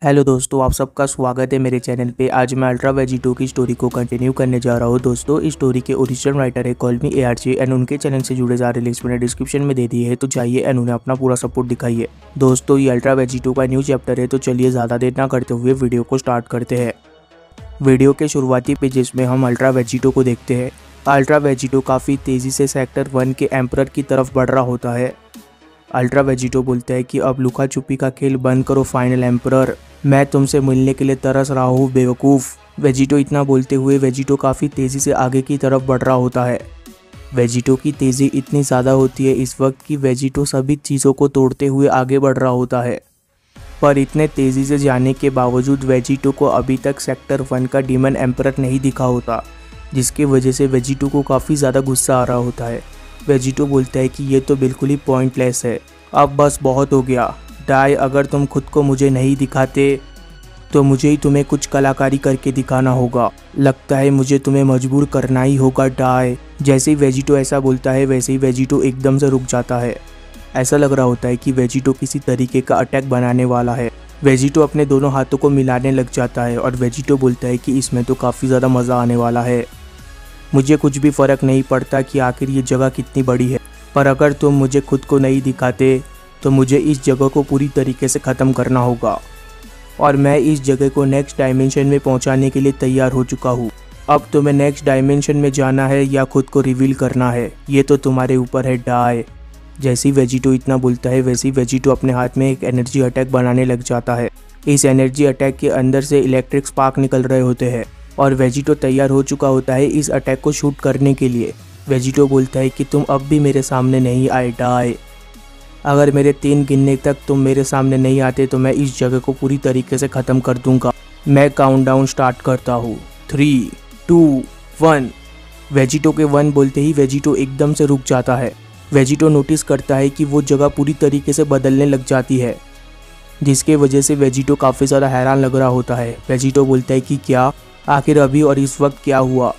Hello दोस्तों, आप सबका स्वागत है मेरे चैनल पे। आज मैं अल्ट्रा वेजिटो की स्टोरी को कंटिन्यू करने जा रहा हूँ। दोस्तों, इस स्टोरी के ओरिजिनल राइटर है कॉल्मी ARJ एंड उनके चैनल से जुड़े सारे लिंक्स मैंने डिस्क्रिप्शन में दे दिए है, तो चाहिए एंड उन्हें अपना पूरा सपोर्ट दिखाइए। दोस्तों, ये अल्ट्रा वेजिटो का न्यू चैप्टर है, तो चलिए ज़्यादा देर ना करते हुए वीडियो को स्टार्ट करते हैं। वीडियो के शुरुआती पेजेस में हम अल्ट्रा वेजिटो को देखते हैं। अल्ट्रा वेजिटो काफ़ी तेज़ी से सेक्टर 1 के एम्परर की तरफ बढ़ रहा होता है। अल्ट्रा वेजिटो बोलता है कि अब लुका छुपी का खेल बंद करो फाइनल एम्परर, मैं तुमसे मिलने के लिए तरस रहा हूँ बेवकूफ़। वेजिटो इतना बोलते हुए वेजिटो काफ़ी तेज़ी से आगे की तरफ बढ़ रहा होता है। वेजिटो की तेज़ी इतनी ज़्यादा होती है इस वक्त कि वेजिटो सभी चीज़ों को तोड़ते हुए आगे बढ़ रहा होता है। पर इतने तेज़ी से जाने के बावजूद वेजिटो को अभी तक सेक्टर 1 का डीमन एम्परर नहीं दिखा होता, जिसकी वजह से वेजिटो को काफ़ी ज़्यादा गुस्सा आ रहा होता है। वेजिटो बोलता है कि ये तो बिल्कुल ही पॉइंटलेस है, अब बस बहुत हो गया। डाई, अगर तुम खुद को मुझे नहीं दिखाते तो मुझे ही तुम्हें कुछ कलाकारी करके दिखाना होगा। लगता है मुझे तुम्हें मजबूर करना ही होगा डाई। जैसे ही वेजिटो ऐसा बोलता है वैसे ही वेजिटो एकदम से रुक जाता है। ऐसा लग रहा होता है कि वेजिटो किसी तरीके का अटैक बनाने वाला है। वेजिटो अपने दोनों हाथों को मिलाने लग जाता है और वेजिटो बोलता है कि इसमें तो काफ़ी ज़्यादा मज़ा आने वाला है। मुझे कुछ भी फ़र्क नहीं पड़ता कि आखिर ये जगह कितनी बड़ी है, पर अगर तुम मुझे खुद को नहीं दिखाते तो मुझे इस जगह को पूरी तरीके से ख़त्म करना होगा और मैं इस जगह को नेक्स्ट डायमेंशन में पहुंचाने के लिए तैयार हो चुका हूँ। अब तुम्हें नेक्स्ट डायमेंशन में जाना है या खुद को रिवील करना है, ये तो तुम्हारे ऊपर है डाई। जैसे ही वेजिटो इतना बोलता है वैसे ही वेजिटो अपने हाथ में एक एनर्जी अटैक बनाने लग जाता है। इस एनर्जी अटैक के अंदर से इलेक्ट्रिक स्पार्क निकल रहे होते हैं और वेजिटो तैयार हो चुका होता है इस अटैक को शूट करने के लिए। वेजिटो बोलता है कि तुम अब भी मेरे सामने नहीं आए डाई। अगर मेरे 3 गिनने तक तुम मेरे सामने नहीं आते तो मैं इस जगह को पूरी तरीके से ख़त्म कर दूंगा। मैं काउंटडाउन स्टार्ट करता हूँ, 3, 2, 1। वेजिटो के 1 बोलते ही वेजिटो एकदम से रुक जाता है। वेजिटो नोटिस करता है कि वो जगह पूरी तरीके से बदलने लग जाती है, जिसके वजह से वेजिटो काफ़ी ज़्यादा हैरान लग रहा होता है। वेजिटो बोलता है कि क्या आखिर अभी और इस वक्त क्या हुआ।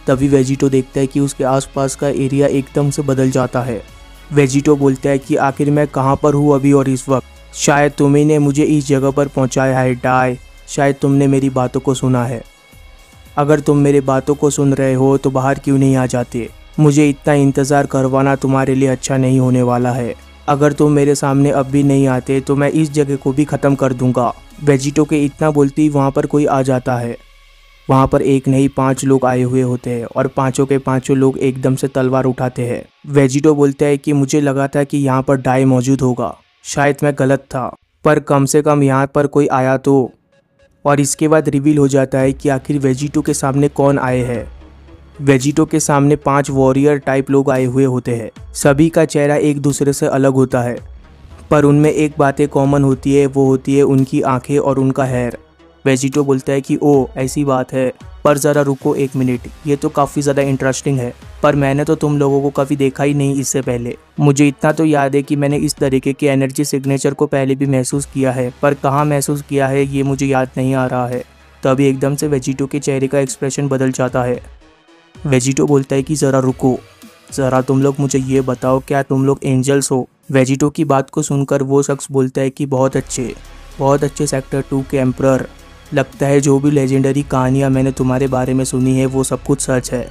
तभी वेजिटो देखता है कि उसके आसपास का एरिया एकदम से बदल जाता है। वेजिटो बोलता है कि आखिर मैं कहाँ पर हूँ अभी और इस वक्त। शायद तुम्ही ने मुझे इस जगह पर पहुँचाया है डाई। शायद तुमने मेरी बातों को सुना है। अगर तुम मेरी बातों को सुन रहे हो तो बाहर क्यों नहीं आ जाते। मुझे इतना इंतज़ार करवाना तुम्हारे लिए अच्छा नहीं होने वाला है। अगर तुम मेरे सामने अब भी नहीं आते तो मैं इस जगह को भी ख़त्म कर दूंगा। वेजिटो के इतना बोलते ही वहाँ पर कोई आ जाता है। वहाँ पर एक नहीं 5 लोग आए हुए होते हैं और पांचों के पांचों लोग एकदम से तलवार उठाते हैं। वेजिटो बोलता है कि मुझे लगा था कि यहाँ पर डाई मौजूद होगा, शायद मैं गलत था, पर कम से कम यहाँ पर कोई आया तो। और इसके बाद रिवील हो जाता है कि आखिर वेजिटो के सामने कौन आए हैं। वेजिटो के सामने 5 वॉरियर टाइप लोग आए हुए होते हैं। सभी का चेहरा एक दूसरे से अलग होता है, पर उनमें एक बातें कॉमन होती है, वो होती है उनकी आंखें और उनका हेयर। वेजिटो बोलता है कि ओ ऐसी बात है, पर ज़रा रुको 1 मिनट, ये तो काफ़ी ज़्यादा इंटरेस्टिंग है, पर मैंने तो तुम लोगों को कभी देखा ही नहीं इससे पहले। मुझे इतना तो याद है कि मैंने इस तरीके के एनर्जी सिग्नेचर को पहले भी महसूस किया है, पर कहाँ महसूस किया है ये मुझे याद नहीं आ रहा है। तभी एकदम से वेजिटो के चेहरे का एक्सप्रेशन बदल जाता है। वेजिटो बोलता है कि ज़रा रुको, ज़रा तुम लोग मुझे ये बताओ, क्या तुम लोग एंजल्स हो। वेजिटो की बात को सुनकर वो शख्स बोलता है कि बहुत अच्छे सेक्टर 2 के एम्परर। लगता है जो भी लेजेंडरी कहानियाँ मैंने तुम्हारे बारे में सुनी है वो सब कुछ सच है।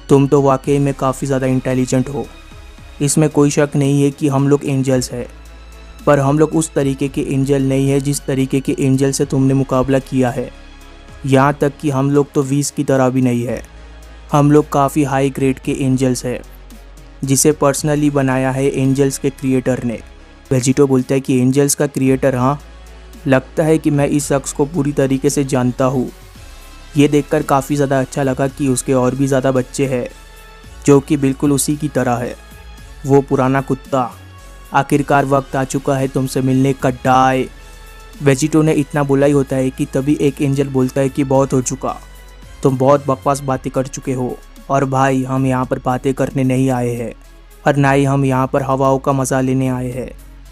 तुम तो वाकई में काफ़ी ज़्यादा इंटेलिजेंट हो, इसमें कोई शक नहीं है कि हम लोग एंजल्स हैं, पर हम लोग उस तरीके के एंजल नहीं है जिस तरीके के एंजल से तुमने मुकाबला किया है। यहाँ तक कि हम लोग तो 20 की तरह भी नहीं है। हम लोग काफ़ी हाई ग्रेड के एंजल्स हैं, जिसे पर्सनली बनाया है एंजल्स के क्रिएटर ने। वेजिटो बोलता है कि एंजल्स का क्रिएटर, हाँ, लगता है कि मैं इस शख्स को पूरी तरीके से जानता हूँ। ये देखकर काफ़ी ज़्यादा अच्छा लगा कि उसके और भी ज़्यादा बच्चे हैं जो कि बिल्कुल उसी की तरह है। वो पुराना कुत्ता, आखिरकार वक्त आ चुका है तुमसे मिलने का डाई। वेजिटो ने इतना बोला ही होता है कि तभी एक एंजल बोलता है कि बहुत हो चुका, तुम बहुत बकवास बातें कर चुके हो, और भाई हम यहाँ पर बातें करने नहीं आए हैं और ना ही हम यहाँ पर हवाओं का मज़ा लेने आए हैं।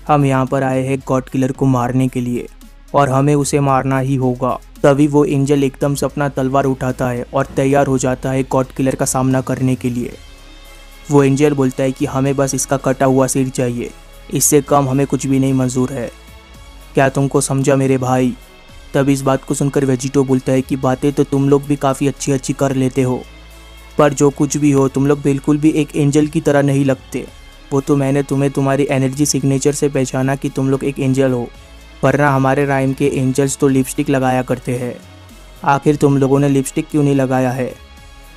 हम यहाँ पर आए हैं गॉड किलर को मारने के लिए और हमें उसे मारना ही होगा। तभी वो एंजल एकदम से अपना तलवार उठाता है और तैयार हो जाता है गॉड किलर का सामना करने के लिए। वो एंजल बोलता है कि हमें बस इसका कटा हुआ सिर चाहिए, इससे कम हमें कुछ भी नहीं मंजूर है। क्या तुमको समझा मेरे भाई? तब इस बात को सुनकर वेजिटो बोलता है कि बातें तो तुम लोग भी काफ़ी अच्छी अच्छी कर लेते हो, पर जो कुछ भी हो तुम लोग बिल्कुल भी एक एंजल की तरह नहीं लगते। वो तो मैंने तुम्हें तुम्हारी एनर्जी सिग्नेचर से पहचाना कि तुम लोग एक एंजल हो, वरना हमारे राइम के एंजल्स तो लिपस्टिक लगाया करते हैं। आखिर तुम लोगों ने लिपस्टिक क्यों नहीं लगाया है?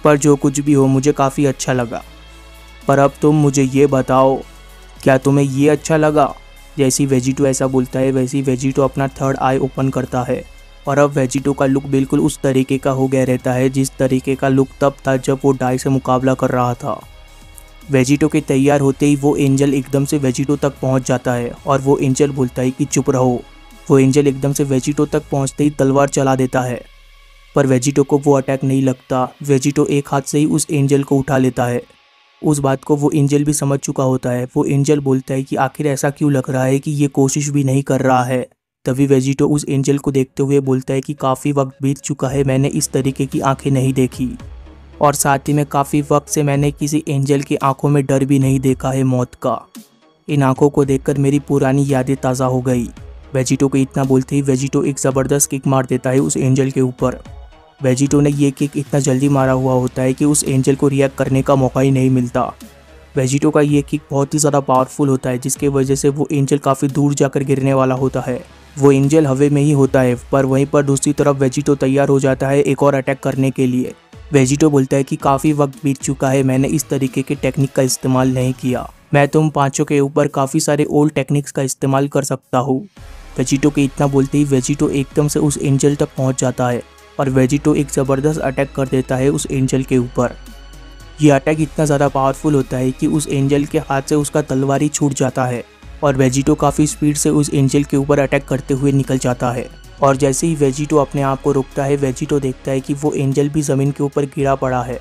पर जो कुछ भी हो मुझे काफ़ी अच्छा लगा। पर अब तुम मुझे ये बताओ, क्या तुम्हें ये अच्छा लगा? जैसी वेजिटो ऐसा बोलता है वैसी वेजिटो अपना थर्ड आई ओपन करता है और अब वेजिटो का लुक बिल्कुल उस तरीके का हो गया रहता है जिस तरीके का लुक तब था जब वो डाई से मुकाबला कर रहा था। वेजिटो के तैयार होते ही वो एंजल एकदम से वेजिटो तक पहुंच जाता है और वो एंजल बोलता है कि चुप रहो। वो एंजल एकदम से वेजिटो तक पहुंचते ही तलवार चला देता है, पर वेजिटो को वो अटैक नहीं लगता। वेजिटो एक हाथ से ही उस एंजल को उठा लेता है। उस बात को वो एंजल भी समझ चुका होता है। वो एंजल बोलता है कि आखिर ऐसा क्यों लग रहा है कि ये कोशिश भी नहीं कर रहा है। तभी वेजिटो उस एंजल को देखते हुए बोलता है कि काफ़ी वक्त बीत चुका है, मैंने इस तरीके की आंखें नहीं देखी, और साथ ही में काफ़ी वक्त से मैंने किसी एंजल की आंखों में डर भी नहीं देखा है मौत का। इन आंखों को देखकर मेरी पुरानी यादें ताज़ा हो गई। वेजिटो को इतना बोलते ही वेजिटो एक ज़बरदस्त किक मार देता है उस एंजल के ऊपर। वेजिटो ने ये किक इतना जल्दी मारा हुआ होता है कि उस एंजल को रिएक्ट करने का मौका ही नहीं मिलता। वेजिटो का ये किक बहुत ही ज़्यादा पावरफुल होता है जिसके वजह से वो एंजल काफ़ी दूर जाकर गिरने वाला होता है। वो एंजल हवा में ही होता है, पर वहीं पर दूसरी तरफ वेजिटो तैयार हो जाता है एक और अटैक करने के लिए। वेजिटो बोलता है कि काफ़ी वक्त बीत चुका है, मैंने इस तरीके के टेक्निक का इस्तेमाल नहीं किया। मैं तुम पाँचों के ऊपर काफ़ी सारे ओल्ड टेक्निक्स का इस्तेमाल कर सकता हूँ। वेजिटो के इतना बोलते ही वेजिटो एकदम से उस एंजल तक पहुँच जाता है और वेजिटो एक ज़बरदस्त अटैक कर देता है उस एंजल के ऊपर। ये अटैक इतना ज़्यादा पावरफुल होता है कि उस एंजल के हाथ से उसका तलवार ही छूट जाता है और वेजिटो काफ़ी स्पीड से उस एंजल के ऊपर अटैक करते हुए निकल जाता है। और जैसे ही वेजिटो अपने आप को रोकता है, वेजिटो देखता है कि वो एंजल भी ज़मीन के ऊपर गिरा पड़ा है।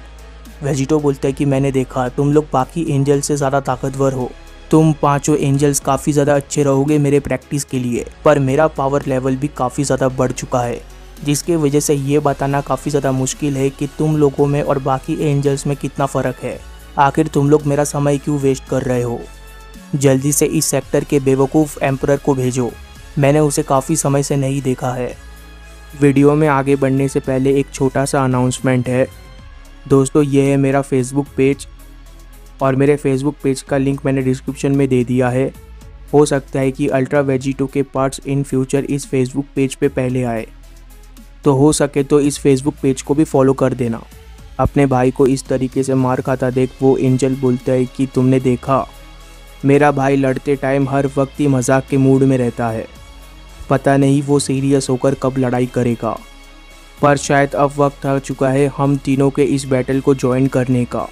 वेजिटो बोलता है कि मैंने देखा, तुम लोग बाकी एंजल से ज़्यादा ताकतवर हो। तुम पाँचों एंजल्स काफ़ी ज़्यादा अच्छे रहोगे मेरे प्रैक्टिस के लिए, पर मेरा पावर लेवल भी काफ़ी ज़्यादा बढ़ चुका है, जिसके वजह से ये बताना काफ़ी ज़्यादा मुश्किल है कि तुम लोगों में और बाकी एंजल्स में कितना फ़र्क है। आखिर तुम लोग मेरा समय क्यों वेस्ट कर रहे हो? जल्दी से इस सेक्टर के बेवकूफ़ एम्परर को भेजो, मैंने उसे काफ़ी समय से नहीं देखा है। वीडियो में आगे बढ़ने से पहले एक छोटा सा अनाउंसमेंट है। दोस्तों, ये है मेरा फेसबुक पेज और मेरे फेसबुक पेज का लिंक मैंने डिस्क्रिप्शन में दे दिया है। हो सकता है कि अल्ट्रा वेजिटो के पार्ट्स इन फ्यूचर इस फेसबुक पेज पे पहले आए, तो हो सके तो इस फेसबुक पेज को भी फॉलो कर देना। अपने भाई को इस तरीके से मार खाता देख वो एंजल बोलता है कि तुमने देखा, मेरा भाई लड़ते टाइम हर वक्त ही मजाक के मूड में रहता है, पता नहीं वो सीरियस होकर कब लड़ाई करेगा, पर शायद अब वक्त आ चुका है हम तीनों के इस बैटल को ज्वाइन करने का।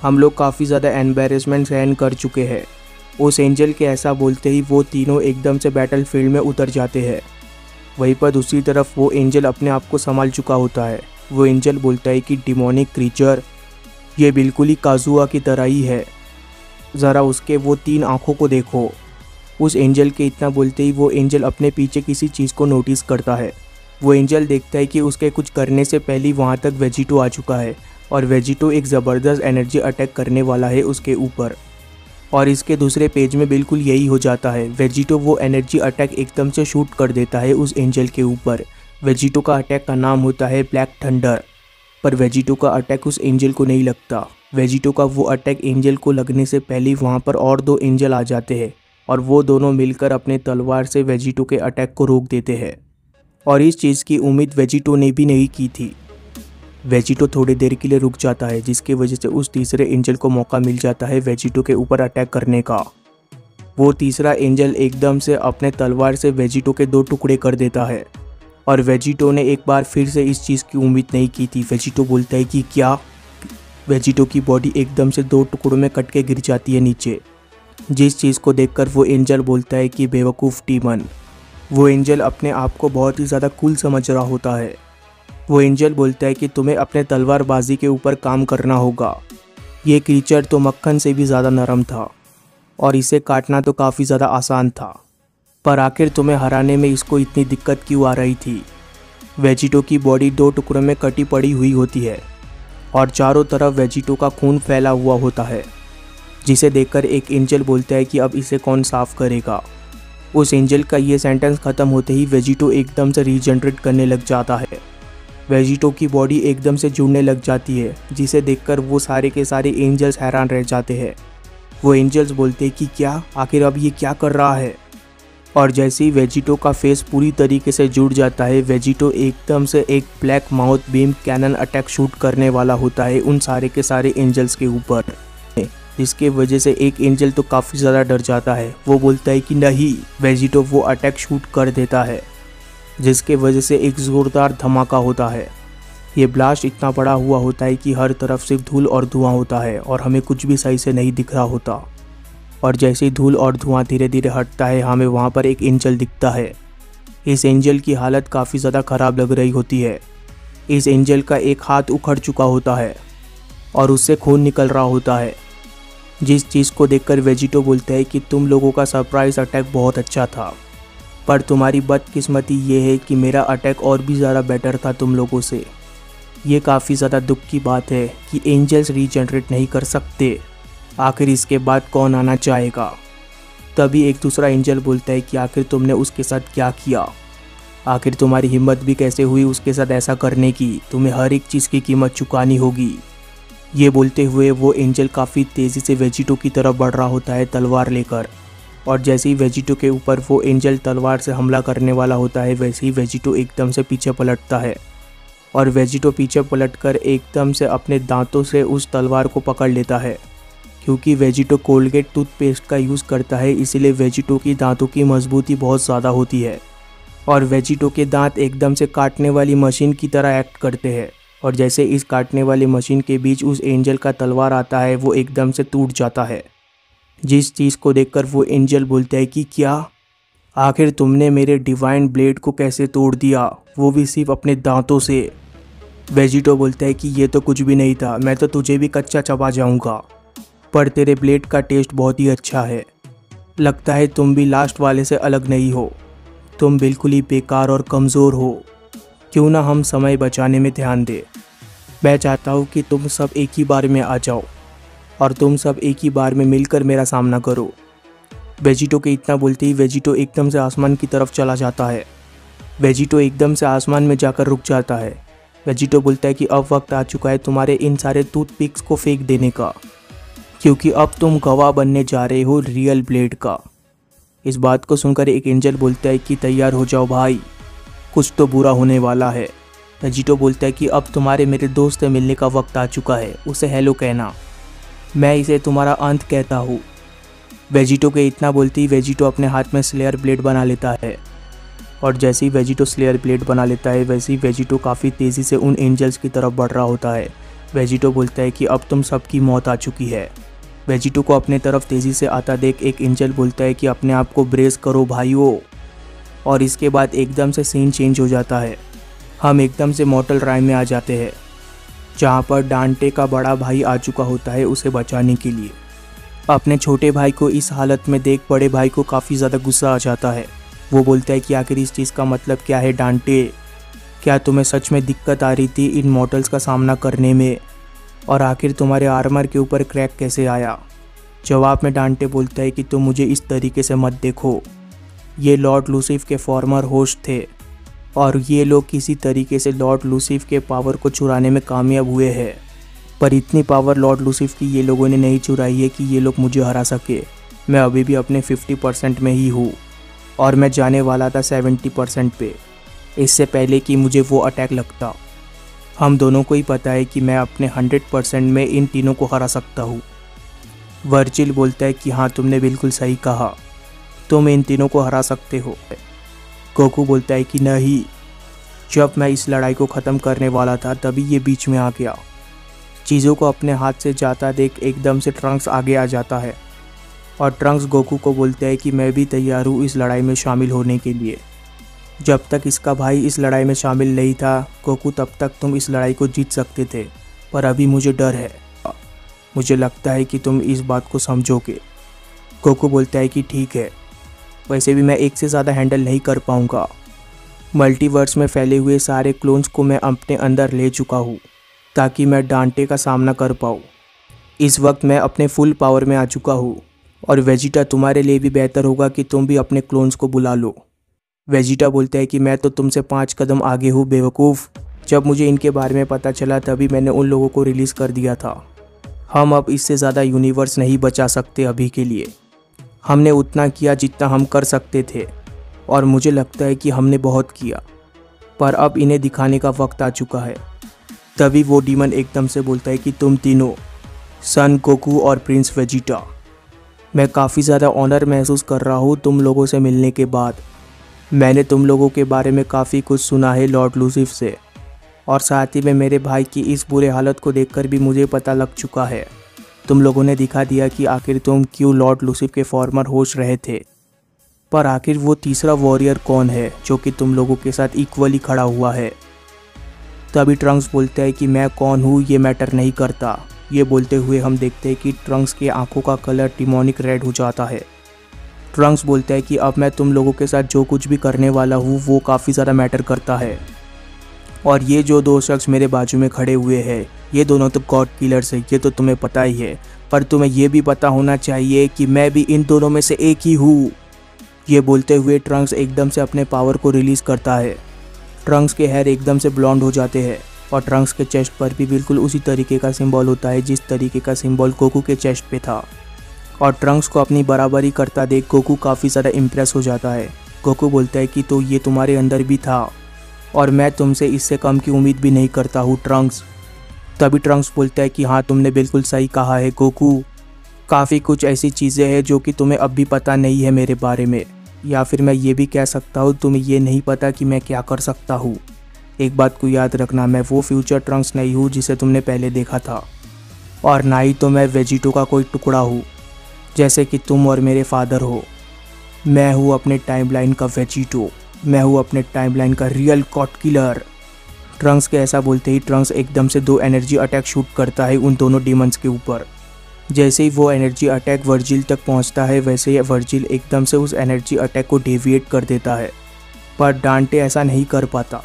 हम लोग काफ़ी ज़्यादा एम्बेरसमेंट सहन कर चुके हैं। उस एंजल के ऐसा बोलते ही वो तीनों एकदम से बैटल फील्ड में उतर जाते हैं। वहीं पर दूसरी तरफ वो एंजल अपने आप को संभाल चुका होता है। वो एंजल बोलता है कि डिमोनिक क्रीचर, ये बिल्कुल ही काजुआ की तरह ही है, ज़रा उसके वो 3 आँखों को देखो। उस एंजल के इतना बोलते ही वो एंजल अपने पीछे किसी चीज़ को नोटिस करता है। वो एंजल देखता है कि उसके कुछ करने से पहले ही वहाँ तक वेजिटो आ चुका है और वेजिटो एक ज़बरदस्त एनर्जी अटैक करने वाला है उसके ऊपर। और इसके दूसरे पेज में बिल्कुल यही हो जाता है। वेजिटो वो एनर्जी अटैक एकदम से शूट कर देता है उस एंजल के ऊपर। वेजिटो का अटैक का नाम होता है ब्लैक थंडर, पर वेजिटो का अटैक उस एंजल को नहीं लगता। वेजिटो का वो अटैक एंजल को लगने से पहले वहाँ पर और 2 एंजल आ जाते हैं और वो दोनों मिलकर अपने तलवार से वेजिटो के अटैक को रोक देते हैं। और इस चीज़ की उम्मीद वेजिटो ने भी नहीं की थी। वेजिटो थोड़ी देर के लिए रुक जाता है, जिसकी वजह से उस तीसरे एंजल को मौका मिल जाता है वेजिटो के ऊपर अटैक करने का। वो तीसरा एंजल एकदम से अपने तलवार से वेजिटो के 2 टुकड़े कर देता है और वेजिटो ने एक बार फिर से इस चीज़ की उम्मीद नहीं की थी। वेजिटो बोलता है कि क्या? वेजिटो की बॉडी एकदम से 2 टुकड़ों में कट के गिर जाती है नीचे, जिस चीज़ को देखकर वो एंजल बोलता है कि बेवकूफ़ डीमन। वो एंजल अपने आप को बहुत ही ज़्यादा कूल समझ रहा होता है। वो एंजल बोलता है कि तुम्हें अपने तलवारबाजी के ऊपर काम करना होगा। ये क्रीचर तो मक्खन से भी ज़्यादा नरम था और इसे काटना तो काफ़ी ज़्यादा आसान था, पर आखिर तुम्हें हराने में इसको इतनी दिक्कत क्यों आ रही थी? वेजिटो की बॉडी 2 टुकड़ों में कटी पड़ी हुई होती है और चारों तरफ वेजिटो का खून फैला हुआ होता है, जिसे देखकर एक एंजल बोलता है कि अब इसे कौन साफ करेगा। उस एंजल का ये सेंटेंस ख़त्म होते ही वेजिटो एकदम से रीजनरेट करने लग जाता है। वेजिटो की बॉडी एकदम से जुड़ने लग जाती है, जिसे देखकर वो सारे के सारे एंजल्स हैरान रह जाते हैं। वो एंजल्स बोलते हैं कि क्या, आखिर अब ये क्या कर रहा है। और जैसे ही वेजिटो का फेस पूरी तरीके से जुड़ जाता है, वेजिटो एकदम से एक black mouth beam cannon attack shoot करने वाला होता है उन सारे के सारे एंजल्स के ऊपर, जिसके वजह से एक एंजल तो काफ़ी ज़्यादा डर जाता है। वो बोलता है कि नहीं, वेजिटो वो अटैक शूट कर देता है, जिसके वजह से एक ज़ोरदार धमाका होता है। ये ब्लास्ट इतना बड़ा हुआ होता है कि हर तरफ सिर्फ धूल और धुआं होता है और हमें कुछ भी सही से नहीं दिख रहा होता। और जैसे ही धूल और धुआं धीरे धीरे हटता है, हमें वहाँ पर एक एंजल दिखता है। इस एंजल की हालत काफ़ी ज़्यादा ख़राब लग रही होती है। इस एंजल का एक हाथ उखड़ चुका होता है और उससे खून निकल रहा होता है, जिस चीज़ को देखकर वेजिटो बोलता है कि तुम लोगों का सरप्राइज अटैक बहुत अच्छा था, पर तुम्हारी बदकिस्मती ये है कि मेरा अटैक और भी ज़्यादा बेटर था तुम लोगों से। ये काफ़ी ज़्यादा दुख की बात है कि एंजल्स रीजनरेट नहीं कर सकते। आखिर इसके बाद कौन आना चाहेगा। तभी एक दूसरा एंजल बोलता है कि आखिर तुमने उसके साथ क्या किया, आखिर तुम्हारी हिम्मत भी कैसे हुई उसके साथ ऐसा करने की, तुम्हें हर एक चीज़ की कीमत चुकानी होगी। ये बोलते हुए वो एंजल काफ़ी तेज़ी से वेजिटो की तरफ बढ़ रहा होता है तलवार लेकर। और जैसे ही वेजिटो के ऊपर वो एंजल तलवार से हमला करने वाला होता है, वैसे ही वेजिटो एकदम से पीछे पलटता है और वेजिटो पीछे पलटकर एकदम से अपने दांतों से उस तलवार को पकड़ लेता है। क्योंकि वेजिटो कोलगेट टूथपेस्ट का यूज़ करता है, इसीलिए वेजिटो की दांतों की मजबूती बहुत ज़्यादा होती है और वेजिटो के दांत एकदम से काटने वाली मशीन की तरह एक्ट करते हैं। और जैसे इस काटने वाली मशीन के बीच उस एंजल का तलवार आता है, वो एकदम से टूट जाता है, जिस चीज़ को देखकर वो एंजल बोलता है कि क्या, आखिर तुमने मेरे डिवाइन ब्लेड को कैसे तोड़ दिया, वो भी सिर्फ अपने दांतों से। वेजिटो बोलता है कि ये तो कुछ भी नहीं था, मैं तो तुझे भी कच्चा चबा जाऊंगा, पर तेरे ब्लेड का टेस्ट बहुत ही अच्छा है। लगता है तुम भी लास्ट वाले से अलग नहीं हो, तुम बिल्कुल ही बेकार और कमज़ोर हो। क्यों ना हम समय बचाने में ध्यान दें। मैं चाहता हूँ कि तुम सब एक ही बार में आ जाओ और तुम सब एक ही बार में मिलकर मेरा सामना करो। वेजिटो के इतना बोलते ही वेजिटो एकदम से आसमान की तरफ चला जाता है। वेजिटो एकदम से आसमान में जाकर रुक जाता है। वेजिटो बोलता है कि अब वक्त आ चुका है तुम्हारे इन सारे टूथपिक्स को फेंक देने का, क्योंकि अब तुम गवाह बनने जा रहे हो रियल ब्लेड का। इस बात को सुनकर एक एंजल बोलता है कि तैयार हो जाओ भाई, कुछ तो बुरा होने वाला है। वेजिटो बोलता है कि अब तुम्हारे मेरे दोस्त से मिलने का वक्त आ चुका है, उसे हेलो कहना, मैं इसे तुम्हारा अंत कहता हूँ। वेजिटो के इतना बोलते ही वेजिटो अपने हाथ में स्लेयर ब्लेड बना लेता है और जैसे ही वेजिटो स्लेयर ब्लेड बना लेता है, वैसे ही वेजिटो काफ़ी तेज़ी से उन एंजल्स की तरफ बढ़ रहा होता है। वेजिटो बोलता है कि अब तुम सबकी मौत आ चुकी है। वेजिटो को अपने तरफ तेज़ी से आता देख एक एंजल बोलता है कि अपने आप को ब्रेस करो भाइयों। और इसके बाद एकदम से सीन चेंज हो जाता है। हम एकदम से मॉर्टल राइम में आ जाते हैं, जहाँ पर डांटे का बड़ा भाई आ चुका होता है उसे बचाने के लिए। अपने छोटे भाई को इस हालत में देख बड़े भाई को काफ़ी ज़्यादा गुस्सा आ जाता है। वो बोलता है कि आखिर इस चीज़ का मतलब क्या है डांटे, क्या तुम्हें सच में दिक्कत आ रही थी इन मॉर्टल्स का सामना करने में, और आखिर तुम्हारे आर्मर के ऊपर क्रैक कैसे आया। जवाब में डांटे बोलता है कि तुम मुझे इस तरीके से मत देखो, ये लॉर्ड लूसीफ के फॉर्मर होस्ट थे और ये लोग किसी तरीके से लॉर्ड लूसीफ के पावर को चुराने में कामयाब हुए हैं, पर इतनी पावर लॉर्ड लूसीफ की ये लोगों ने नहीं चुराई है कि ये लोग मुझे हरा सके। मैं अभी भी अपने 50% में ही हूँ और मैं जाने वाला था 70% पे, इससे पहले कि मुझे वो अटैक लगता। हम दोनों को ही पता है कि मैं अपने 100% में इन तीनों को हरा सकता हूँ। वर्जिल बोलता है कि हाँ, तुमने बिल्कुल सही कहा, तुम इन तीनों को हरा सकते हो। गोकू बोलता है कि नहीं, जब मैं इस लड़ाई को ख़त्म करने वाला था तभी ये बीच में आ गया। चीज़ों को अपने हाथ से जाता देख एकदम से ट्रंक्स आगे आ जाता है और ट्रंक्स गोकू को बोलता है कि मैं भी तैयार हूँ इस लड़ाई में शामिल होने के लिए। जब तक इसका भाई इस लड़ाई में शामिल नहीं था गोकू, तब तक तुम इस लड़ाई को जीत सकते थे, पर अभी मुझे डर है। मुझे लगता है कि तुम इस बात को समझोगे। गोकू बोलता है कि ठीक है, वैसे भी मैं एक से ज़्यादा हैंडल नहीं कर पाऊँगा। मल्टीवर्स में फैले हुए सारे क्लोन्स को मैं अपने अंदर ले चुका हूँ ताकि मैं डांटे का सामना कर पाऊँ। इस वक्त मैं अपने फुल पावर में आ चुका हूँ और वेजिटा तुम्हारे लिए भी बेहतर होगा कि तुम भी अपने क्लोन्स को बुला लो। वेजिटा बोलता है कि मैं तो तुमसे 5 कदम आगे हूँ बेवकूफ़। जब मुझे इनके बारे में पता चला तभी मैंने उन लोगों को रिलीज़ कर दिया था। हम अब इससे ज़्यादा यूनिवर्स नहीं बचा सकते अभी के लिए। हमने उतना किया जितना हम कर सकते थे और मुझे लगता है कि हमने बहुत किया, पर अब इन्हें दिखाने का वक्त आ चुका है। तभी वो डीमन एकदम से बोलता है कि तुम तीनों, सन गोकू और प्रिंस वेजिटा, मैं काफ़ी ज़्यादा ऑनर महसूस कर रहा हूँ तुम लोगों से मिलने के बाद। मैंने तुम लोगों के बारे में काफ़ी कुछ सुना है लॉर्ड लूसिफ से, और साथ ही में मेरे भाई की इस बुरे हालत को देखकर भी मुझे पता लग चुका है। तुम लोगों ने दिखा दिया कि आखिर तुम क्यों लॉर्ड लूसिफ के फॉर्मर होस्ट रहे थे, पर आखिर वो तीसरा वॉरियर कौन है जो कि तुम लोगों के साथ इक्वली खड़ा हुआ है। तभी ट्रंक्स बोलता है कि मैं कौन हूँ ये मैटर नहीं करता। ये बोलते हुए हम देखते हैं कि ट्रंक्स की आंखों का कलर डिमोनिक रेड हो जाता है। ट्रंक्स बोलता है कि अब मैं तुम लोगों के साथ जो कुछ भी करने वाला हूँ वो काफ़ी ज़्यादा मैटर करता है, और ये जो दो शख्स मेरे बाजू में खड़े हुए हैं ये दोनों तो गॉड किलर्स है, ये तो तुम्हें पता ही है, पर तुम्हें ये भी पता होना चाहिए कि मैं भी इन दोनों में से एक ही हूँ। ये बोलते हुए ट्रंक्स एकदम से अपने पावर को रिलीज़ करता है। ट्रंक्स के हेयर एकदम से ब्लॉन्ड हो जाते हैं और ट्रंक्स के चेस्ट पर भी बिल्कुल उसी तरीके का सिंबल होता है जिस तरीके का सिंबल गोकू के चेस्ट पे था। और ट्रंक्स को अपनी बराबरी करता देख गोकू काफ़ी ज़्यादा इम्प्रेस हो जाता है। गोकू बोलता है कि तो ये तुम्हारे अंदर भी था और मैं तुमसे इससे कम की उम्मीद भी नहीं करता हूँ ट्रंक्स। तभी ट्रंक्स बोलता है कि हाँ तुमने बिल्कुल सही कहा है गोकू, काफ़ी कुछ ऐसी चीज़ें हैं जो कि तुम्हें अब भी पता नहीं है मेरे बारे में, या फिर मैं ये भी कह सकता हूँ तुम्हें ये नहीं पता कि मैं क्या कर सकता हूँ। एक बात को याद रखना, मैं वो फ्यूचर ट्रंक्स नहीं हूँ जिसे तुमने पहले देखा था, और ना ही तो मैं वेजिटो का कोई टुकड़ा हूँ जैसे कि तुम और मेरे फादर हो। मैं हूँ अपने टाइमलाइन का वेजिटो, मैं हूँ अपने टाइमलाइन का रियल गॉड किलर। ट्रंक्स के ऐसा बोलते ही ट्रंक्स एकदम से 2 एनर्जी अटैक शूट करता है उन दोनों डीमंस के ऊपर। जैसे ही वो एनर्जी अटैक वर्जिल तक पहुंचता है वैसे ही वर्जिल एकदम से उस एनर्जी अटैक को डेविएट कर देता है, पर डांटे ऐसा नहीं कर पाता।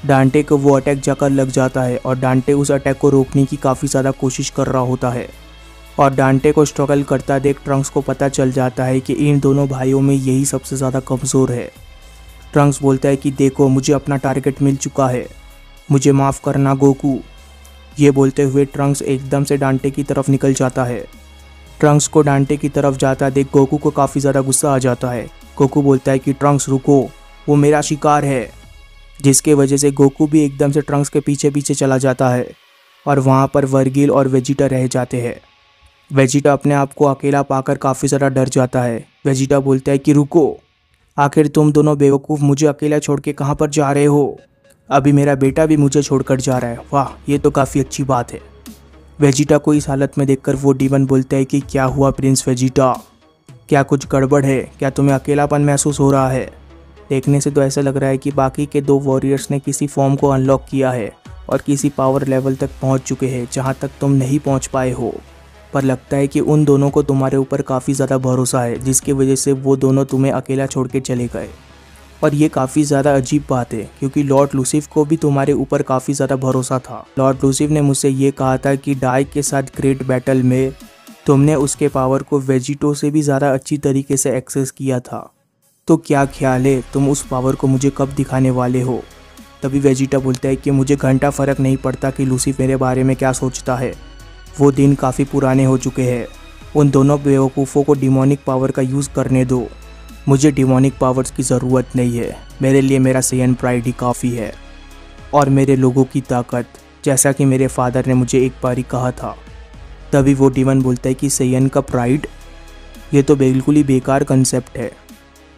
डांटे को वो अटैक जाकर लग जाता है और डांटे उस अटैक को रोकने की काफ़ी ज़्यादा कोशिश कर रहा होता है, और डांटे को स्ट्रगल करता देख ट्रंक्स को पता चल जाता है कि इन दोनों भाइयों में यही सबसे ज़्यादा कमज़ोर है। ट्रंक्स बोलता है कि देखो मुझे अपना टारगेट मिल चुका है, मुझे माफ़ करना गोकू। ये बोलते हुए ट्रंक्स एकदम से डांटे की तरफ निकल जाता है। ट्रंक्स को डांटे की तरफ जाता देख गोकू को काफ़ी ज़्यादा गुस्सा आ जाता है। गोकू बोलता है कि ट्रंक्स रुको, वो मेरा शिकार है, जिसके वजह से गोकू भी एकदम से ट्रंक्स के पीछे पीछे चला जाता है और वहाँ पर वर्गिल और वेजिटा रह जाते हैं। वेजिटा अपने आप को अकेला पाकर काफ़ी ज़्यादा डर जाता है। वेजिटा बोलता है कि रुको, आखिर तुम दोनों बेवकूफ़ मुझे अकेला छोड़ के कहाँ पर जा रहे हो? अभी मेरा बेटा भी मुझे छोड़कर जा रहा है। वाह, ये तो काफ़ी अच्छी बात है। वेजिटा को इस हालत में देखकर वो डीमन बोलता है कि क्या हुआ प्रिंस वेजिटा, क्या कुछ गड़बड़ है? क्या तुम्हें अकेलापन महसूस हो रहा है? देखने से तो ऐसा लग रहा है कि बाकी के 2 वॉरियर्स ने किसी फॉर्म को अनलॉक किया है और किसी पावर लेवल तक पहुंच चुके हैं जहां तक तुम नहीं पहुंच पाए हो। पर लगता है कि उन दोनों को तुम्हारे ऊपर काफ़ी ज़्यादा भरोसा है, जिसकी वजह से वो दोनों तुम्हें अकेला छोड़ के चले गए। और ये काफ़ी ज़्यादा अजीब बात है क्योंकि लॉर्ड लूसिफ को भी तुम्हारे ऊपर काफ़ी ज़्यादा भरोसा था। लॉर्ड लूसिफ ने मुझसे ये कहा था कि डाई के साथ ग्रेट बैटल में तुमने उसके पावर को वेजिटो से भी ज़्यादा अच्छी तरीके से एक्सेस किया था। तो क्या ख्याल है, तुम उस पावर को मुझे कब दिखाने वाले हो? तभी वेजिटा बोलता है कि मुझे घंटा फ़र्क नहीं पड़ता कि लूसिफ मेरे बारे में क्या सोचता है, वो दिन काफ़ी पुराने हो चुके हैं। उन दोनों बेवकूफ़ों को डिमोनिक पावर का यूज़ करने दो। मुझे डिमोनिक पावर्स की ज़रूरत नहीं है, मेरे लिए मेरा सेयन प्राइड ही काफ़ी है और मेरे लोगों की ताकत, जैसा कि मेरे फादर ने मुझे एक बार ही कहा था। तभी वो डीमन बोलता है कि सेयन का प्राइड, ये तो बिल्कुल ही बेकार कंसेप्ट है,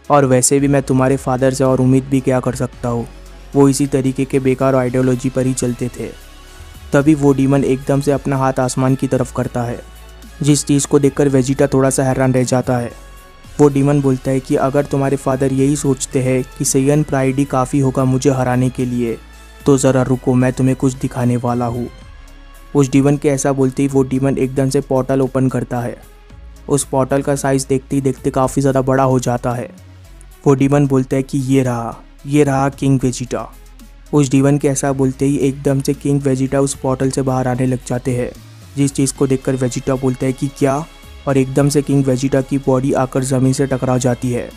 और वैसे भी मैं तुम्हारे फादर से और उम्मीद भी क्या कर सकता हूँ, वो इसी तरीके के बेकार आइडियोलॉजी पर ही चलते थे। तभी वो डीमन एकदम से अपना हाथ आसमान की तरफ करता है, जिस चीज़ को देखकर वेजिटा थोड़ा सा हैरान रह जाता है। वो डीमन बोलता है कि अगर तुम्हारे फादर यही सोचते हैं कि सेयन प्राइड ही काफ़ी होगा मुझे हराने के लिए, तो ज़रा रुको, मैं तुम्हें कुछ दिखाने वाला हूँ। उस डीमन के ऐसा बोलते ही वो डीमन एकदम से पोर्टल ओपन करता है। उस पोर्टल का साइज़ देखते ही देखते काफ़ी ज़्यादा बड़ा हो जाता है। वो डीमन बोलता है कि ये रहा किंग वेजिटा। उस डीमन के ऐसा बोलते ही एकदम से किंग वेजिटा उस पोर्टल से बाहर आने लग जाते हैं, जिस चीज़ को देखकर वेजिटा बोलता है कि क्या और एकदम से किंग वेजिटा की बॉडी आकर ज़मीन से टकरा जाती है।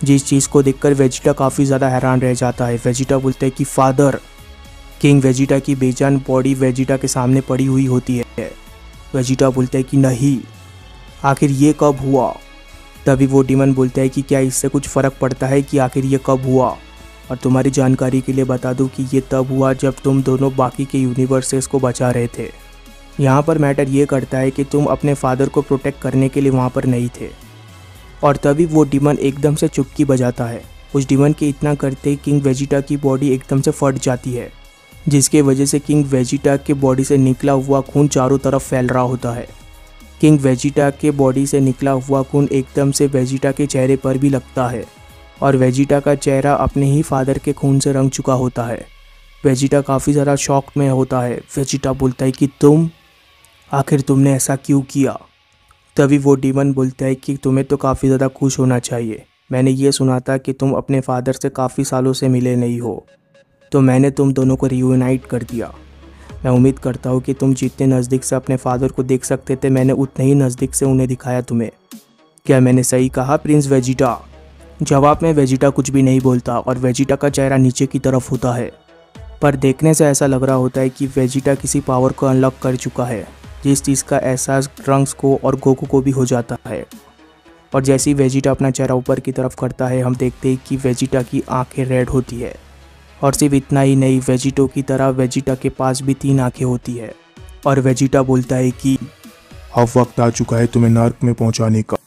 जिस चीज़ को देखकर वेजिटा काफ़ी ज़्यादा हैरान रह जाता है। वेजिटा बोलता है कि फादर। किंग वेजिटा की बेजान बॉडी वेजिटा के सामने पड़ी हुई होती है। वेजिटा बोलता है कि नहीं, आखिर ये कब हुआ। तभी वो डीमन बोलता है कि क्या इससे कुछ फ़र्क पड़ता है कि आखिर ये कब हुआ। और तुम्हारी जानकारी के लिए बता दूं कि ये तब हुआ जब तुम दोनों बाकी के यूनिवर्सेस को बचा रहे थे। यहाँ पर मैटर ये करता है कि तुम अपने फादर को प्रोटेक्ट करने के लिए वहाँ पर नहीं थे। और तभी वो डीमन एकदम से चुटकी बजाता है। उस डीमन के इतना करते किंग वेजिटा की बॉडी एकदम से फट जाती है, जिसके वजह से किंग वेजिटा के बॉडी से निकला हुआ खून चारों तरफ फैल रहा होता है। किंग वेजिटा के बॉडी से निकला हुआ खून एकदम से वेजिटा के चेहरे पर भी लगता है और वेजिटा का चेहरा अपने ही फादर के खून से रंग चुका होता है। वेजिटा काफ़ी ज़्यादा शॉक में होता है। वेजिटा बोलता है कि आखिर तुमने ऐसा क्यों किया। तभी वो डीमन बोलता है कि तुम्हें तो काफ़ी ज़्यादा खुश होना चाहिए। मैंने ये सुना था कि तुम अपने फादर से काफ़ी सालों से मिले नहीं हो, तो मैंने तुम दोनों को रियूनाइट कर दिया। मैं उम्मीद करता हूँ कि तुम जितने नज़दीक से अपने फादर को देख सकते थे, मैंने उतने ही नज़दीक से उन्हें दिखाया तुम्हें। क्या मैंने सही कहा प्रिंस वेजिटा? जवाब में वेजिटा कुछ भी नहीं बोलता और वेजिटा का चेहरा नीचे की तरफ होता है, पर देखने से ऐसा लग रहा होता है कि वेजिटा किसी पावर को अनलॉक कर चुका है, जिस चीज़ का एहसास ट्रंक्स को और गोकू को भी हो जाता है। और जैसे ही वेजिटा अपना चेहरा ऊपर की तरफ करता है, हम देखते हैं कि वेजिटा की आंखें रेड होती है। और सिर्फ इतना ही नहीं, वेजिटो की तरह वेजिटा के पास भी 3 आंखें होती है। और वेजिटा बोलता है कि अब वक्त आ चुका है तुम्हें नर्क में पहुंचाने का।